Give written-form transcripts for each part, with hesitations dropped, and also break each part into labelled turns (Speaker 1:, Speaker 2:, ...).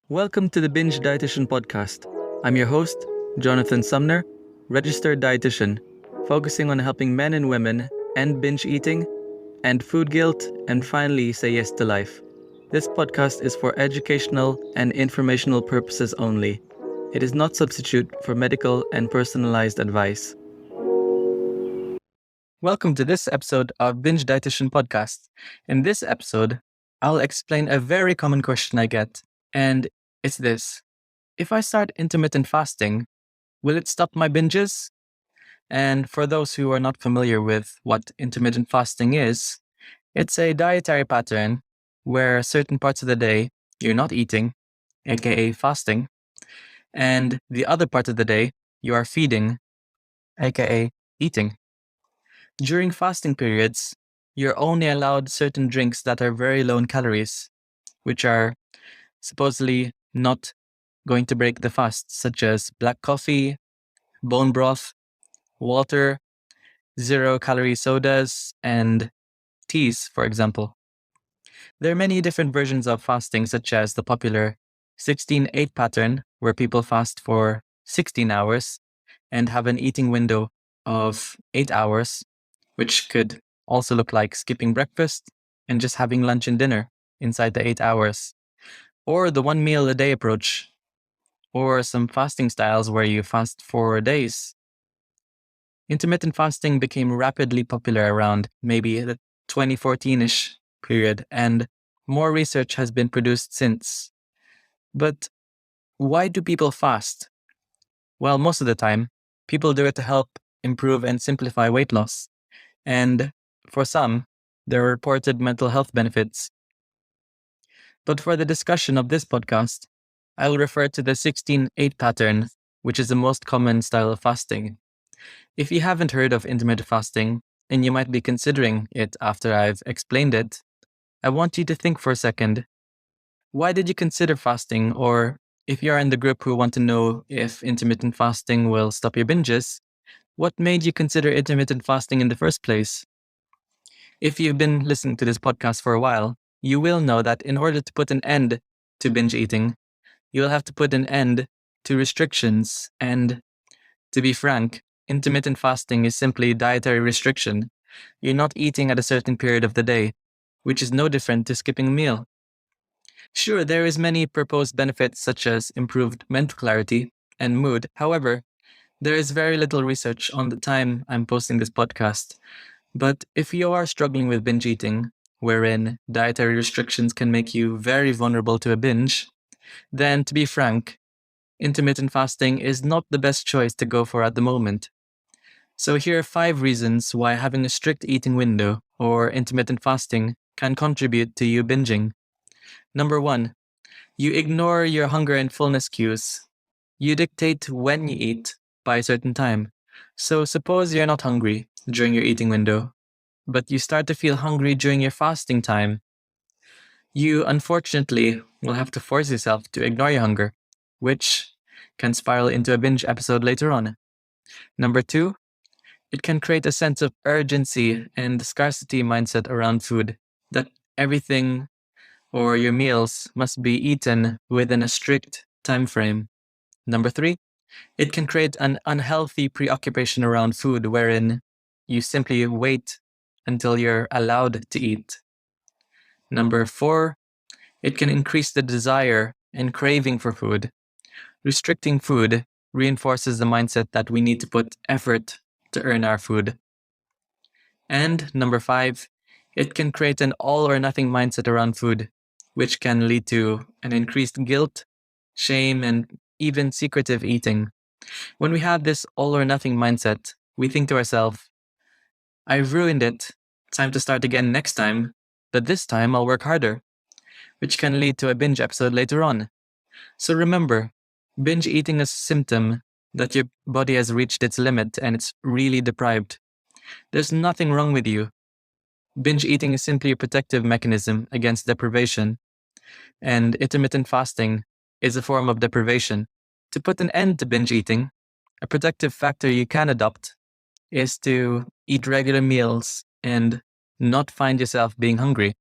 Speaker 1: Welcome to the Binge Dietitian podcast. I'm your host, Jonathan Sumner, registered dietitian, focusing on helping men and women end binge eating, end food guilt, and finally say yes to life. This podcast is for educational and informational purposes only. It is not substitute for medical and personalized advice. Welcome to this episode of Binge Dietitian podcast. In this episode, I'll explain a very common question I get, and it's this. If I start intermittent fasting, will it stop my binges? And for those who are not familiar with what intermittent fasting is, it's a dietary pattern where certain parts of the day you're not eating, aka fasting, and the other part of the day you are feeding, aka eating. During fasting periods, you're only allowed certain drinks that are very low in calories, which are supposedly not going to break the fast, such as black coffee, bone broth, water, 0-calorie sodas, and teas, for example. There are many different versions of fasting, such as the popular 16-8 pattern, where people fast for 16 hours and have an eating window of 8 hours, which could also look like skipping breakfast and just having lunch and dinner inside the 8 hours. Or the 1 meal a day approach, or some fasting styles where you fast for days. Intermittent fasting became rapidly popular around maybe the 2014-ish period, and more research has been produced since. But why do people fast? Well, most of the time, people do it to help improve and simplify weight loss. And for some, there are reported mental health benefits. But for the discussion of this podcast, I'll refer to the 16-8 pattern, which is the most common style of fasting. If you haven't heard of intermittent fasting, and you might be considering it after I've explained it, I want you to think for a second. Why did you consider fasting? Or if you are in the group who want to know if intermittent fasting will stop your binges, what made you consider intermittent fasting in the first place? If you've been listening to this podcast for a while, you will know that in order to put an end to binge eating, you'll have to put an end to restrictions. And to be frank, intermittent fasting is simply dietary restriction. You're not eating at a certain period of the day, which is no different to skipping a meal. Sure, there is many proposed benefits such as improved mental clarity and mood. However, there is very little research on the time I'm posting this podcast. But if you are struggling with binge eating, wherein dietary restrictions can make you very vulnerable to a binge, then to be frank, intermittent fasting is not the best choice to go for at the moment. So here are 5 reasons why having a strict eating window or intermittent fasting can contribute to you binging. Number 1, you ignore your hunger and fullness cues. You dictate when you eat by a certain time. So suppose you're not hungry during your eating window, but you start to feel hungry during your fasting time. You unfortunately will have to force yourself to ignore your hunger, which can spiral into a binge episode later on. Number 2, it can create a sense of urgency and scarcity mindset around food, that everything or your meals must be eaten within a strict time frame. Number 3, it can create an unhealthy preoccupation around food wherein you simply wait until you're allowed to eat. Number 4, it can increase the desire and craving for food. Restricting food reinforces the mindset that we need to put effort to earn our food. And number 5, it can create an all or nothing mindset around food, which can lead to an increased guilt, shame, and even secretive eating. When we have this all or nothing mindset, we think to ourselves, I've ruined it. Time to start again next time, but this time I'll work harder, which can lead to a binge episode later on. So remember, binge eating is a symptom that your body has reached its limit and it's really deprived. There's nothing wrong with you. Binge eating is simply a protective mechanism against deprivation, and intermittent fasting is a form of deprivation. To put an end to binge eating, a protective factor you can adopt is to eat regular meals and not find yourself being hungry.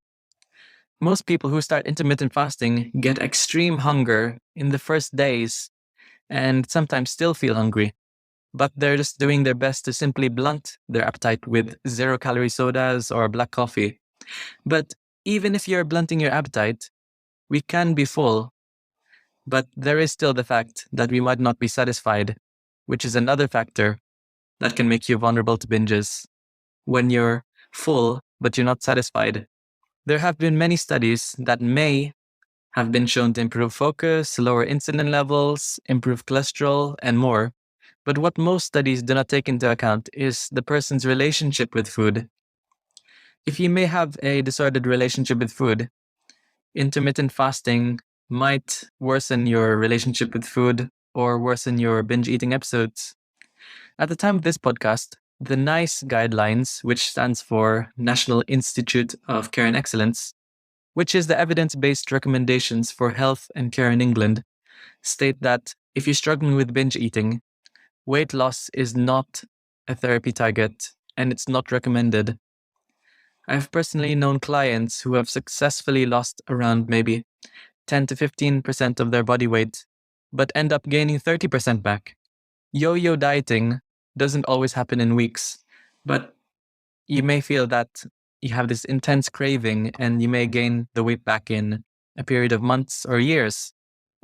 Speaker 1: Most people who start intermittent fasting get extreme hunger in the first days and sometimes still feel hungry, but they're just doing their best to simply blunt their appetite with 0-calorie sodas or black coffee. But even if you're blunting your appetite, we can be full, but there is still the fact that we might not be satisfied, which is another factor that can make you vulnerable to binges. When you're full, but you're not satisfied, there have been many studies that may have been shown to improve focus, lower insulin levels, improve cholesterol, and more. But what most studies do not take into account is the person's relationship with food. If you may have a disordered relationship with food, intermittent fasting might worsen your relationship with food or worsen your binge eating episodes. At the time of this podcast, the NICE guidelines, which stands for National Institute of Care and Excellence, which is the evidence-based recommendations for health and care in England, state that if you're struggling with binge eating, weight loss is not a therapy target and it's not recommended. I've personally known clients who have successfully lost around maybe 10 to 15% of their body weight, but end up gaining 30% back. Yo-yo dieting doesn't always happen in weeks, but you may feel that you have this intense craving and you may gain the weight back in a period of months or years.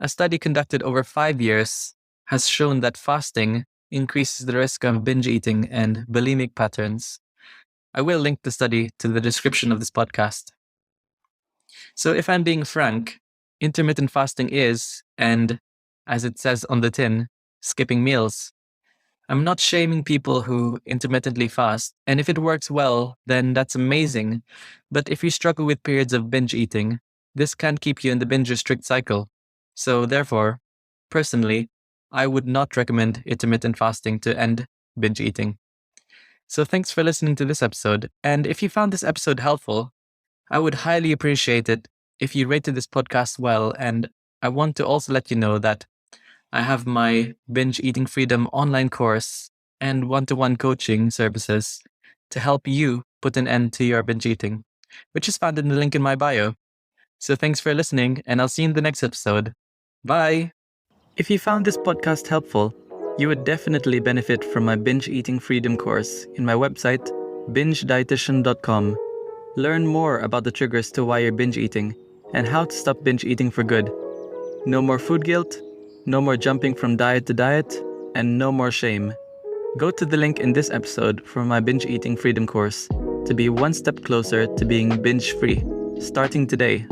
Speaker 1: A study conducted over 5 years has shown that fasting increases the risk of binge eating and bulimic patterns. I will link the study to the description of this podcast. So if I'm being frank, intermittent fasting is, and as it says on the tin, skipping meals. I'm not shaming people who intermittently fast, and if it works well, then that's amazing. But if you struggle with periods of binge eating, this can keep you in the binge restrict cycle. So therefore, personally, I would not recommend intermittent fasting to end binge eating. So thanks for listening to this episode, and if you found this episode helpful, I would highly appreciate it if you rated this podcast well, and I want to also let you know that I have my Binge Eating Freedom online course and one-to-one coaching services to help you put an end to your binge eating, which is found in the link in my bio. So thanks for listening, and I'll see you in the next episode. Bye! If you found this podcast helpful, you would definitely benefit from my Binge Eating Freedom course in my website, bingedietician.com. Learn more about the triggers to why you're binge eating and how to stop binge eating for good. No more food guilt, no more jumping from diet to diet, and no more shame. Go to the link in this episode for my Binge Eating Freedom course to be one step closer to being binge-free, starting today.